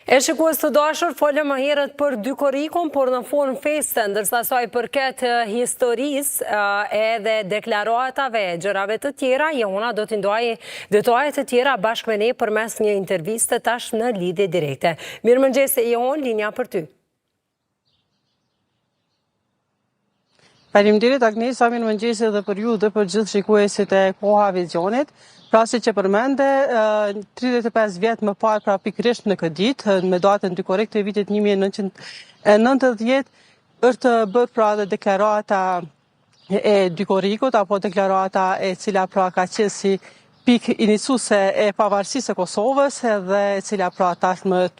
E shikues të dashur, folëm më herët për dy korrikun, por në formë feste, ndërsa sa i përket historisë edhe deklaratave, gjërave të tjera, Jehona do t'i ndojë detajet të tjera bashkë me ne përmes një interviste tash në lidhje direkte. Mirëmëngjes Jehon, linja për ty. Faleminderit Agnesa, mirëmëngjes edhe për ju dhe për gjithë shikuesit e Koha Vizionit. Pra si që përmende, 35 vjetë më parë, pra pikërisht në këtë ditë, me datën dy korrekt të vitit 1990, është bërë pra dhe deklarata e dy korrikut, apo deklarata e cila pra ka qenë si pikë iniciuese e pavarësisë e Kosovës, edhe e cila pra tashmë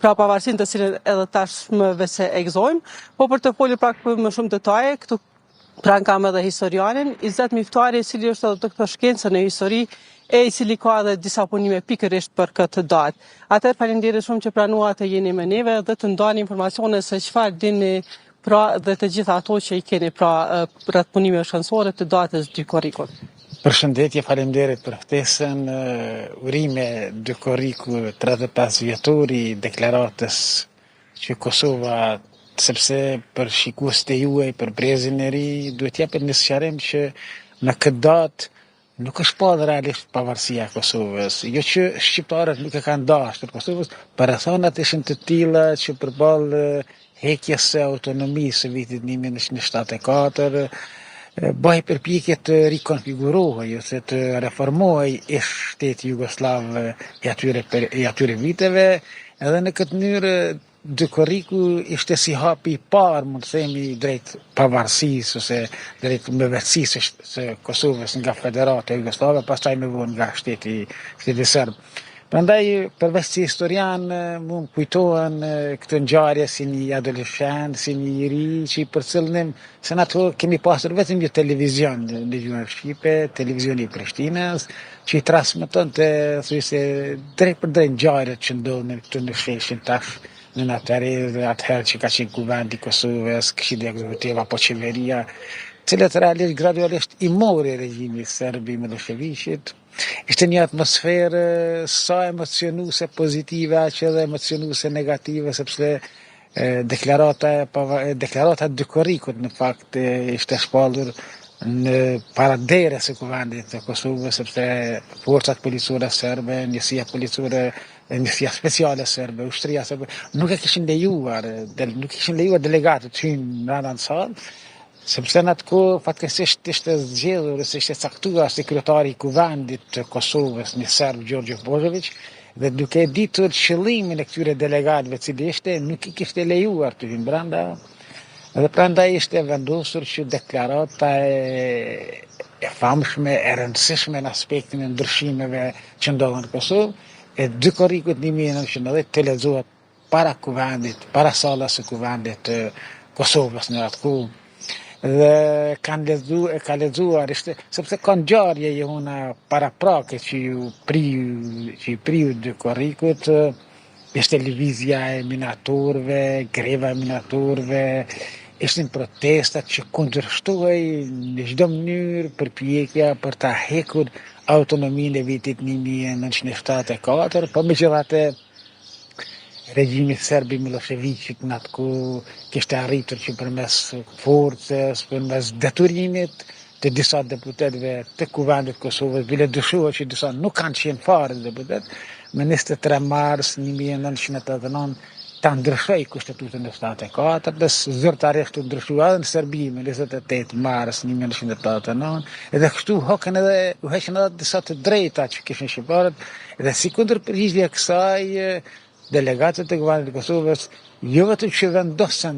pra pavarësinë të cilën edhe tashmë vese e gëzojmë, po për të folur pra për më shumë detaje, këtu pra kam edhe historianin, Izet Miftari, i cili është edhe doktor shkencë në histori, e i cili ka edhe disa punime pikërisht për këtë datë. Atëherë faleminderit shumë që pranuat e jeni me neve dhe të ndani informacione se çfarë dini pra dhe të gjitha ato që i keni pra rreth punimeve shkencore të datës dy korrikut. Përshëndetje, faleminderit për ftesën, urime dy korriku 35 vjetori deklaratës që Kosova, sepse për shikues të juaj, për brezin e ri, duhet japet një sqarim që në këtë datë nuk është pa realisht pavarësia e Kosovës. Jo që shqiptarët nuk e kanë dashur Kosovës, por rrethonat ishin të tilla që përballë heqjes së autonomisë së vitit 1974 bëhej përpjekje të rikonfigurohej ose të reformohej shteti jugosllav i atyre viteve, edhe në këtë mënyrë dy korriku ishte si hapi i parë, mund të themi, drejt pavarësisë ose drejt mbretërisë së Kosovës nga Federata Jugoslave, pastaj më vonë nga shteti serb. Prandaj, përveç si historian, mu më kujtohen këtë ngjarje si një adoleshent, si një i ri, që për cilën se në ato kemi pasur vetëm një televizion në gjuhën shqipe, televizioni i Prishtinës, që i transmetonte thjesht drejt për drejt ngjarjet që ndodhin këtu në sheshin tash në atëherë që ka qenë kuvendi i Kosovës, Këshilli Ekzekutiv apo qeveria, cilët realisht gradualisht i mori regjimi serb i Miloševićit. Ishte një atmosferë sa emocionuese pozitive, aq edhe emocionuese negative, sepse deklarata dy korrikut në fakt ishte shpallur në paraderës së kuvendit të Kosovës, sepse forcat policore serbe, njësia speciale serbe, ushtria serbe, nuk kishin lejuar delegatët të hyjnë në sallë, sepse në atë kohë fatkeqësisht ishte zgjedhur ose ishte caktuar sekretari i kuvendit të Kosovës, një serb Gjorgjo Božović, dhe duke ditur qëllimin e këtyre delegatëve cili ishte, nuk i kishte lejuar të hyjnë brenda. Dhe prandaj ishte vendosur që deklarata e famshme, e rëndësishme në aspektin e ndryshimeve që ndodhen në Kosovë, e dy korrikut 1990 të lexohet para kuvendit, para sallës së kuvendit të Kosovës në atë kohë. Dhe ka lexuar, sepse ka ngjarje Jehona paraprake që i priu dy korrikut, ishte lëvizja e minatorëve, greva e minatorëve, ishin protestat që kundërshtohej në çdo mënyrë përpjekja për ta hekur autonominë e vitit 1974, por megjithatë regjimi serb i Miloševićit në atë kohë kishte arritur që përmes forcës, përmes detyrimit të disa deputetëve të kuvendit të Kosovës, bile dyshohet që disa nuk kanë qenë fare deputet, më 23 mars 1989 ta ndryshoi kushtetutën e 74, dhe zyrtarisht u ndryshua edhe në Serbi me 28 mars 1989, edhe kështu u heqën edhe disa të drejta që kishin shqiptarët, dhe si kundërpërgjigje kësaj delegatët e kuvendit të Kosovës jo vetëm që vendosen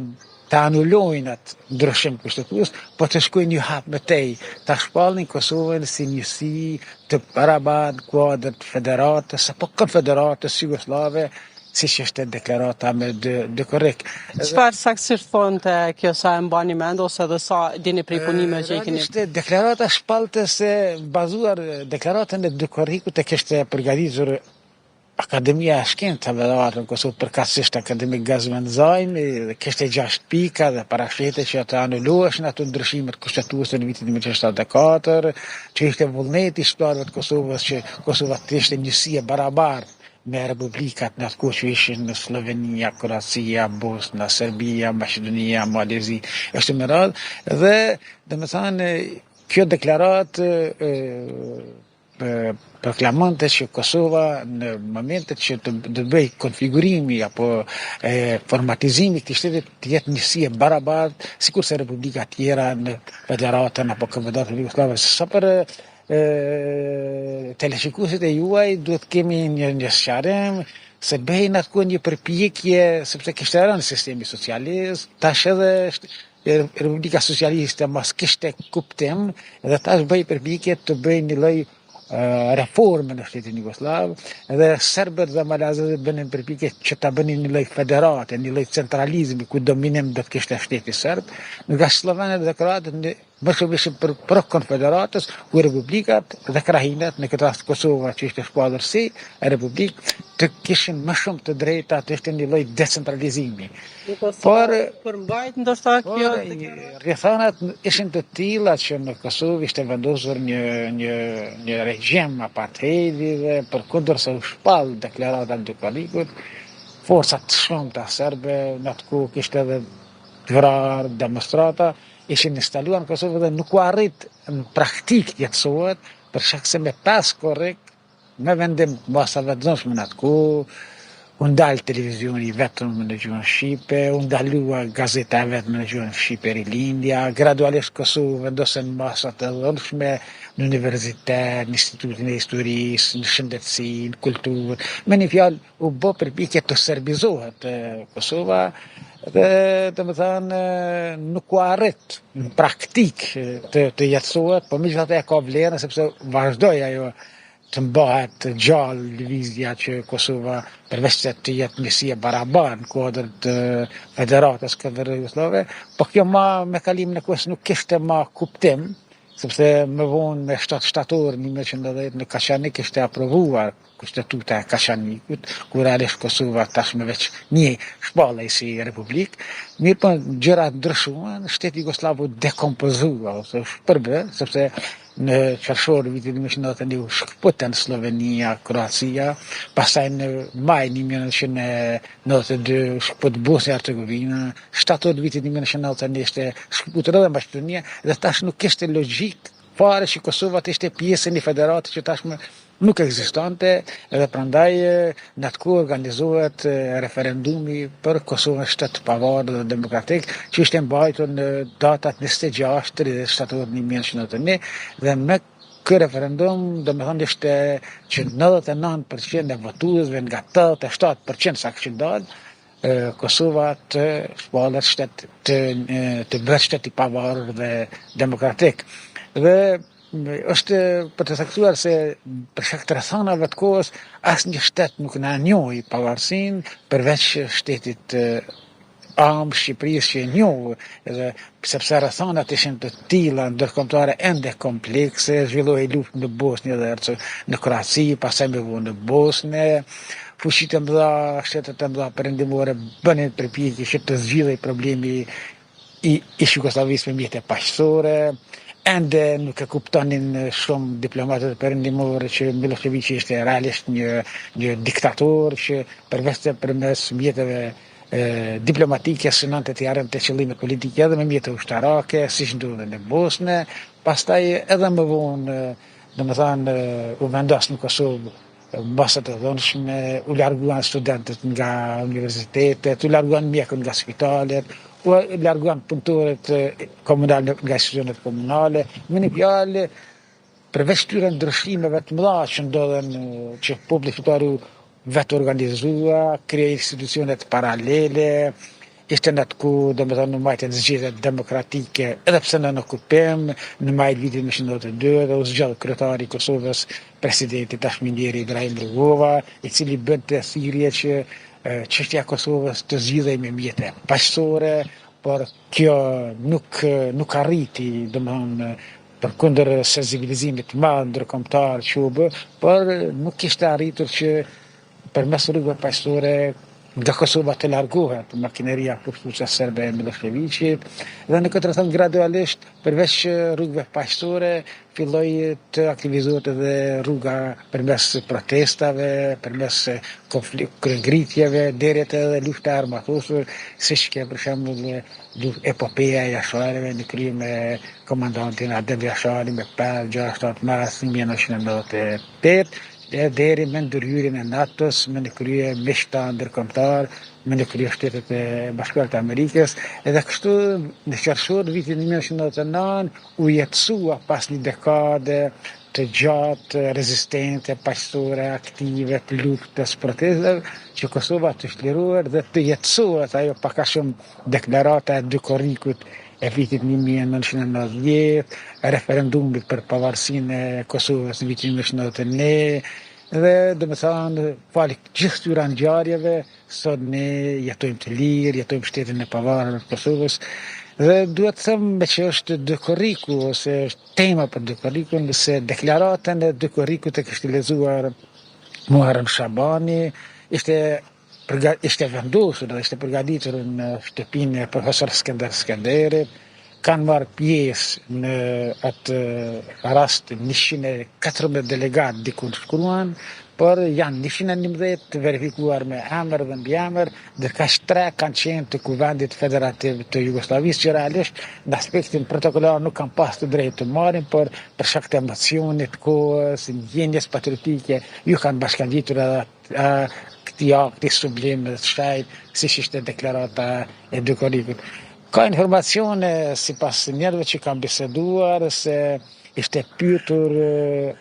të anulojnë atë ndryshim kushtetutës, po të shkojnë një hap më tej, ta shpallnin Kosovën si njësi të barabartë kuadër federatës apo konfederatës jugoslave, siç ishte deklarata me dy korrik. Çfarë saktësisht thonte kjo, sa e mbani mend ose edhe sa dini prej punimeve që i keni? Ishte deklarata shpallte se bazuar deklaratën e dy korrikut e kishte përgatitur Akademia e Shkencave në Kosovë, përkatësisht Akademik Gazmend Zajmi, dhe kishte 6 pika dhe parashete që të anuloheshin ato ndryshimet kushtetuese në vitin 1974, që ishte vullneti i shqiptarëve të Kosovës që Kosova të ishte njësi e barabartë me republikat në atë kohë që ishin në Slovenia, Kroacia, Bosna, Serbia, Maqedonia, Malezi, është me radhë, dhe domethënë kjo deklaratë proklamante që Kosova në momentet që të bëj konfigurimi apo formatizimi këtij shteti të jetë njësi e barabartë, sikurse republika tjera në Federatën apo Kombëtarën e Jugosllavës. Sa për teleshikuesit e juaj, duhet kemi një sqarim se bëjnë atë një përpjekje, sepse kishte rënë sistemi socialist, tash edhe Republika Socialiste mas kishte kuptim, dhe tash bëj përpjekje të bëjnë një lloj reforme në shtetin Jugoslav, dhe serbët dhe malazët bënin përpjekje që ta bënin një lloj federate, një lloj centralizmi ku dominim do të kishte shteti serb, nga slovenët dhe kroatët më shumë ishin për konfederatës, ku republikat dhe krahinat, në këtë rast Kosova që ishte shpallur si republikë, të kishin më shumë të drejta, të ishte një lloj decentralizimi. Por mbajt ndoshta kjo rrethonat ishin të tilla që në Kosovë ishte vendosur një regjim apartheidi dhe përkundër se u shpall deklarata e Dukadikut, forcat shumëta serbe në atë kohë kishte edhe të vrarë, demonstrata, ishin instaluar në Kosovë dhe nuk u arrit në praktik jetësohet, për shkak se me pas korrekt, me vendim masave të zonshme në atë kohë, u ndal televizioni vetëm në gjuhën shqipe, u ndalua gazeta vetëm në gjuhën shqipe Rilindja, gradualisht Kosovë vendosen masa të dhunshme në universitet, në institutin e historisë, në shëndetësi, në kulturë. Me një fjalë u bë përpjekje të serbizohet Kosova, dhe domethënë nuk u arrit në praktik të jetësohet, por megjithatë ka vlerën sepse vazhdoi ajo të mbahet gjallë lëvizja që Kosova përveç se të jetë njësi e barabartë në kuadër të Federatës Jugoslave, po kjo me kalimin e kohës nuk kishte më kuptim, sepse më vonë me 7 shtator 1910 në Kashanik ishte aprovuar Kushtetuta e Kashanikut, ku realisht Kosova tashmë veç një shpallej si republikë, mirë po gjërat ndryshuan, shteti Jugoslav u dekompozua ose u shpërbë, sepse në qershor vitin 1991 u shkputën Slovenia, Kroacia, pastaj në maj 1992 u shkput Bosnia Hercegovina, shtator vitin 1991 ishte shkputur edhe Maqedonia, dhe tash nuk kishte logjik fare që Kosova të ishte pjesë e një federate që tashmë nuk ekzistante, edhe prandaj në atë kohë organizohet referendumi për Kosovën shtet pavarur dhe demokratik, që ishte mbajtur në datat 26-30 shtator 1991, dhe me ky referendum domethënë ishte që 99% e votuesve nga 87% sa kishin dalë, Kosova të shpallet shtet të bëhet shtet i pavarur dhe demokratik. Dhe është për të theksuar se për shkak të rrethonave të kohës asnjë shtet nuk na njohi pavarësinë përveç shtetit Shqipërisë që e njohë, edhe sepse rrethonat ishin të tilla ndërkombëtare ende komplekse, zhvilloi luftë në Bosnjë dhe në Kroaci, pastaj me vonë në Bosnë, fuqitë e mëdha, shtetet e mëdha perëndimore bënin përpjekje që të zgjidhej problemi i Jugosllavisë me mjete paqësore. Ende nuk e kuptonin shumë diplomatët perëndimorë që Milošević ishte realisht një diktator që përmes mjeteve diplomatike synonte të arrente qëllimet politike edhe me mjete ushtarake, siç ndodhi në Bosnë, pastaj edhe më vonë, domethënë u vendos në Kosovë masat e dhunshme, u larguan studentët nga universitetet, u larguan mjekët nga spitalet, u larguan punëtorët komunale nga institucionet komunale, me një fjalë përveç këtyre ndryshimeve të mëdha që ndodhen, që populli fitoru vetë organizua, krijoi institucionet paralele, ishte në atë kohë domethënë në majtën zgjedhjet demokratike, edhe pse në okupim, në maj vitin 1992 dhe u zgjodh kryetari i Kosovës, presidenti tashmëndjeri Ibrahim Rugova, i cili bënte thirrje që çështja e Kosovës të zgjidhej me mjete paqësore, por kjo nuk arriti, domethënë përkundër sensibilizimit të madh ndërkombëtar që u bë, por nuk kishte arritur që përmes rrugëve paqësore nga Kosova të largohet makineria kuptuese serbe e Miloševićit dhe në këtë rrethon gradualisht përveç rrugëve paqësore filloi të aktivizohet edhe rruga përmes protestave, përmes ngritjeve deri te edhe lufta armatosur, siç ke për shembull epopeja e Jasharëve në krye me komandantin Adem Jashari me 5-6 mars 1998 deri me ndërhyrjen e NATO-s, me në krye mishta ndërkombëtar, me në krye Shtetet e Bashkuara të Amerikës, edhe kështu në qershor vitin 1999 u jetësua pas një dekade të gjatë, rezistente, paqësore, aktive, të luftës, protestave, që Kosova të shliruar dhe të jetësohet ajo pak a shumë deklarata e Dukorikut e vitit 1990, referendumit për pavarësinë e Kosovës në vitin 1991, dhe do me thënë, fali gjithë këtyre ngjarjeve, sot ne jetojmë të lirë, jetojmë shtetin e pavarur të Kosovës, dhe duhet të them me që është Dukoriku, ose është tema për Dukorikun, se deklaratën e Dukorikut e kishte lexuar Muharrem Shabani, ishte vendosur dhe ishte përgatitur në shtëpinë e profesor Skenderit, kanë marrë pjesë në atë rast 114 delegat diku shkruan, por janë 111 të verifikuar me emër dhe mbiemër, ndërka 3 kanë qenë të Kuvendit Federativ të Jugosllavisë, që realisht në aspektin protokollar nuk kanë pas të drejtë të marrin, por për shkak të emocionit, kohës, ndjenjes patriotike, ju kanë bashkangjitur edhe këtij akti sublim të shajt, siç ishte deklarata e Dukorikut. Ka informacione sipas njerëzve që kanë biseduar se ishte pyetur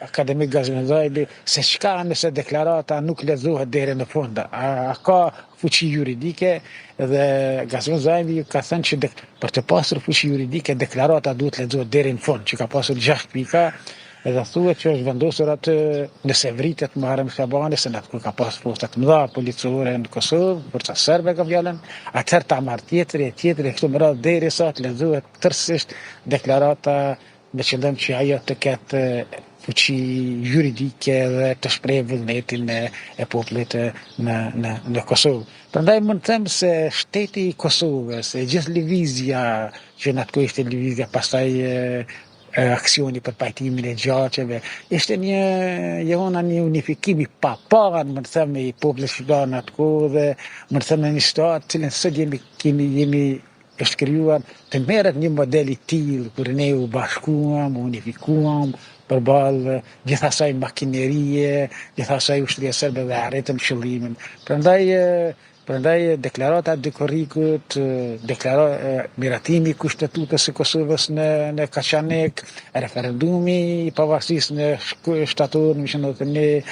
akademik Gazvendajli se çka nëse deklarata nuk lexohet deri në fund. A ka fuqi juridike, dhe Gazvendajli ka thënë që për të pasur fuqi juridike deklarata duhet lexohet deri në fund, që ka pasur 6 pika. Edhe thuhet që është vendosur atë nëse vritet Muharrem Shabani, se në atë ka pas forca të mëdha policore në Kosovë, forca serbe ka fjalën, atëherë ta marr tjetri kështu me radhë derisa të lexohet tërësisht deklarata me qëllim që ajo të ketë fuqi juridike dhe të shprehë vullnetin e popullit në Kosovë. Prandaj mund të them se shteti i Kosovës, e gjithë lëvizja që në atë kohë ishte lëvizja pastaj aksioni për pajtimin e gjaçeve, ishte një unifikim i paparë, më të them, i popullit shqiptar në atë kohë, dhe më të them në një situatë cilën sot jemi është krijuar të merret një model i tillë kur ne u bashkuam, unifikuam përballë gjithë asaj makinerie, gjithë asaj ushtrie serbe dhe arritëm qëllimin. Prandaj deklarata e Dukorikut, miratimi i kushtetutës së Kosovës në Kaçanek, referendumi i pavarësisë në shtator 1991,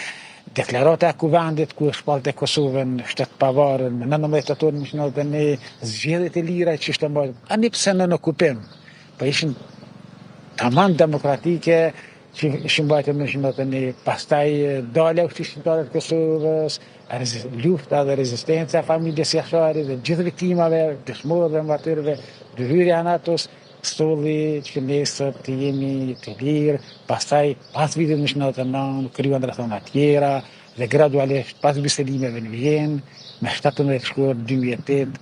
deklarata e Kuvendit ku shpallte Kosovën shtet pavarur në 19 shtator 1991, zgjedhjet e lira që ishte mbajtur, ani pse në okupim, po ishin tamam demokratike, që ishin mbajtur në 1991, pastaj dalja e ushtrisë shqiptare të Kosovës, lufta dhe rezistenca familjes Jasharit dhe gjithë viktimave, dëshmorëve dhe martyrëve, ndërhyrja e NATO-s, solli që ne sot jemi të lirë, pastaj pas vitit 1999 krijuan rrethona tjera dhe gradualisht pas bisedimeve në Vjenë, me 17 shkurt 2008,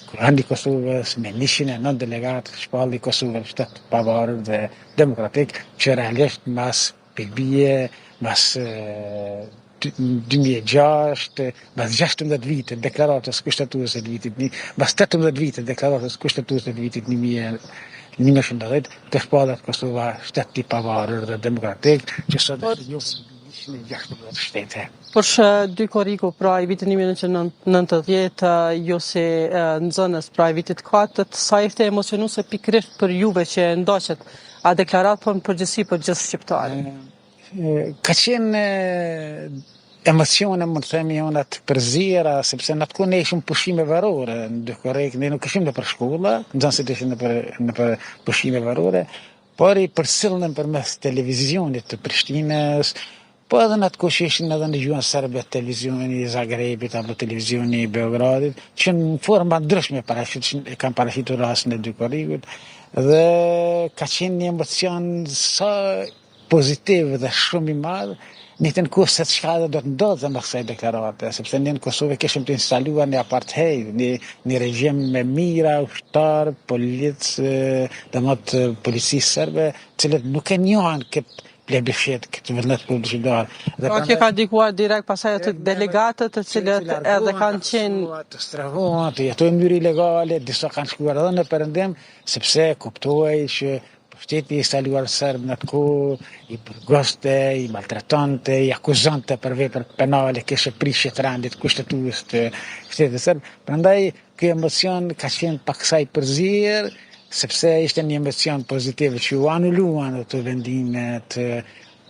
Kuvendit i Kosovës me 109 delegatë shpalli Kosovën shtet pavarur dhe demokratik, që realisht mas pikbije, mas 2006, mas 16 vite deklaratës kushtetuese të vitit, mas 18 vite deklaratës kushtetuese të vitit 1990, të shpallet Kosova shtet i pavarur dhe demokratik, që sot është një 116 shtete. Por Dukoriku pra i vitin 1990, jo se nxënës pra i vitit 4, sa ishte emocionuese pikërisht për juve që ndoqet a deklarat për në përgjithësi për gjithë shqiptarë? Ka qenë emocione, mund të themi, ona të përzira, sepse në atë kohë ne ishim pushime varore në Dukorik, ne nuk ishim nëpër shkolla, nxënësit ishin nëpër pushime varore, por i përcjellën përmes televizionit të Prishtinës, po edhe në atë kohë ishin edhe në gjuhën serbe televizioni i Zagrebit apo televizioni i Beogradit, që në forma ndryshme kanë paraqitur rastin e Dukorikut, dhe ka qenë një emocion sa pozitiv dhe shumë i madh, një të në kohë se çka edhe do të ndodhë në kësaj deklarate, sepse ne në Kosovë kishim të instaluar një apartheid, një regjim me mira, ushtar, policë, domethënë polici serbe, cilët nuk e njohan këtë plebiscit, këtë vullnet plebiscitar. Pra kjo ka ndikuar direkt pasaj të delegatët të cilët edhe kanë qenë të strahuan, të jetojnë në mënyrë ilegale, disa kanë shkuar edhe në perëndim, sepse kuptohej që shteti i instaluar serb në atë kohë i përgoste, i maltretonte, i akuzonte për vepra penale, kishte prishje të randit kushtetues të shtetit serb. Prandaj ky emocion ka qenë paksaj përzier, sepse ishte një emocion pozitiv që u anuluan ato vendime të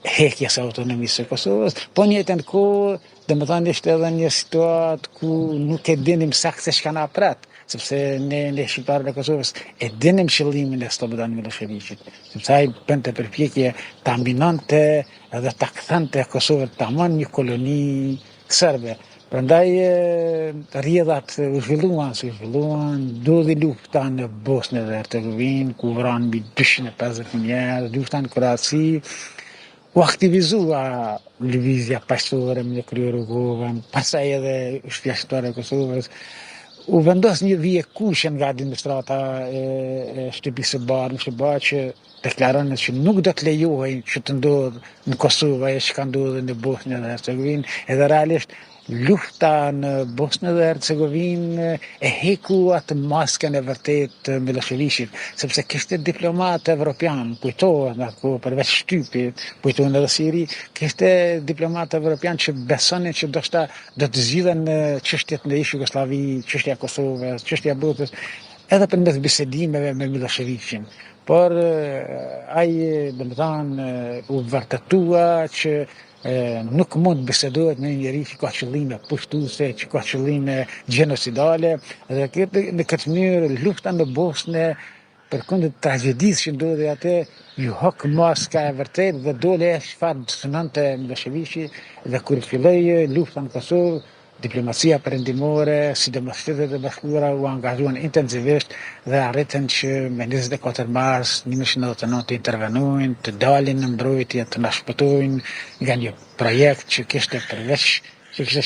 hekjes së autonomisë së Kosovës, po në jetën kohë, domethënë ishte edhe një situatë ku nuk e dinim saktë se çka na pret. Sepse ne shqiptarët e Kosovës e dinim qëllimin e Slobodan Miloševićit, sepse ai bënte përpjekje ta mbinonte edhe ta kthente Kosovën tamam një koloni serbe. Prandaj rrjedhat u zhvilluan, dodhi lufta në Bosnjë dhe Hercegovinë, ku vranë mbi 250 njerëz, lufta në Kroaci, u aktivizua lëvizja paqësore me kryer rrugovën, pastaj edhe ushtria shqiptare e Kosovës. U vendos një vije kushte nga administrata e shtëpisë së bardhë që deklaron që nuk do të lejohej që të ndodhë në Kosovë ajo që ka ndodhur në Bosnjë dhe Hercegovinë, edhe realisht lufta në Bosnjë dhe Hercegovinë e heku atë maskën e vërtet të Miloševićit, sepse kishte diplomat evropian, kujtohet nga ku përveç shtypit, kujtohen edhe Siri, kishte diplomat evropian që besonin që do të zgjidhen çështjet në Jugosllavi, çështja e Kosovës, çështja e botës, edhe përmes bisedimeve me Miloševićin. Por ai domethënë u vërtetua që nuk mund bisedohet me njëri që ka qëllime pushtuese, që ka qëllime gjenocidale, dhe në këtë mënyrë lufta në Bosnë përkundër tragjedisë që ndodhi atë, ju hok maska e vërtet dhe dole çfarë synonte Miloševići, dhe kur filloi lufta në Kosovë, diplomacia perëndimore, sidomos Shtetet e Bashkuara u angazhuan intensivisht dhe arritën që me 24 mars 1999 të intervenojnë, të dalin në mbrojtje, të na shpëtojnë nga një projekt që kishte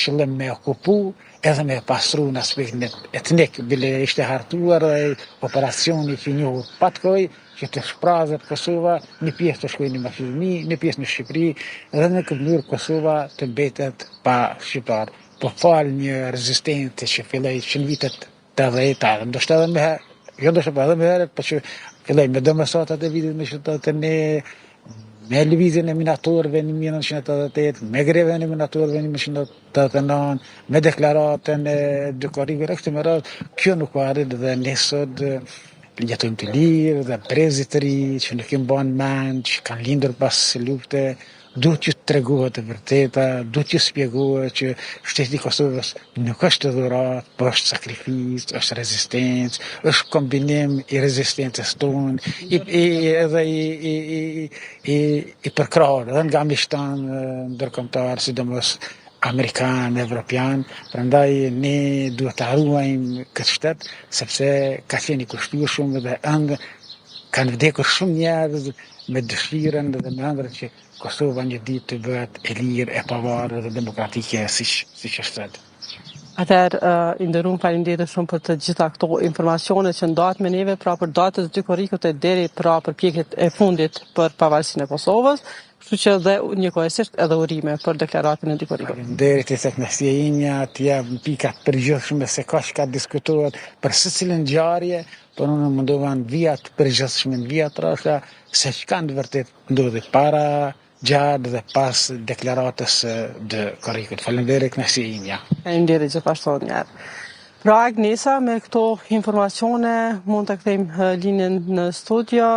qëllim me okupu edhe me pastru në aspektin etnik, bile ishte hartuar operacioni që njohur patkoj që të shprazet Kosova, një pjesë të shkojnë në Maqedoni, një pjesë në Shqipëri, dhe në këtë mënyrë Kosova të mbetet pa shqiptar. Po fal një rezistencë që filloi që në vitet 80, ndoshta edhe më herë, jo ndoshta edhe më herët, por që filloi me domosdoshtat e vitit me qytetin me lëvizjen e minatorëve në 1988, me greven e minatorëve në 1989, me deklaratën e Dukarikut këtë më radh, kjo nuk u arrit dhe ne sot jetojmë të lirë dhe brezit të ri që nuk i mban mend, që kanë lindur pas lufte. Duhet që të tregohet e vërteta, duhet që spjegohet që shteti i Kosovës nuk është dhuratë, po është sakrificë, është rezistencë, është kombinim i rezistencës tonë, edhe i përkrahur edhe nga miqtanë ndërkombëtar, sidomos amerikan, evropian. Prandaj ne duhet të ruajmë këtë shtet, sepse ka qenë i kushtuar shumë dhe kanë vdekur shumë njerëz me dëshirën dhe me ëndrrën që Kosova një ditë të bëhet e lirë, e pavarur dhe demokratike siç është. Atëherë, i nderuar, faleminderit shumë për të gjitha këto informacione që ndahet me neve pra për datën e Dukarikut e deri pra përpjekjet e fundit për pavarësinë e Kosovës, kështu që dhe njëkohësisht edhe urime për deklaratën e Dukarikut. Faleminderit e teknasia inja, të jap pikat përgjithshme se ka diskutohet për secilën ngjarje, por unë mundova në vija të përgjithshme, në vija të rrasha, se çka në vërtet ndodhi para, gjatë dhe pas deklaratës dë Dukarikut. Faleminderit teknasia inja. Faleminderit gjithashtu njerë. Pra Agnesa, me këto informacione mund të kthejmë linjen në studio.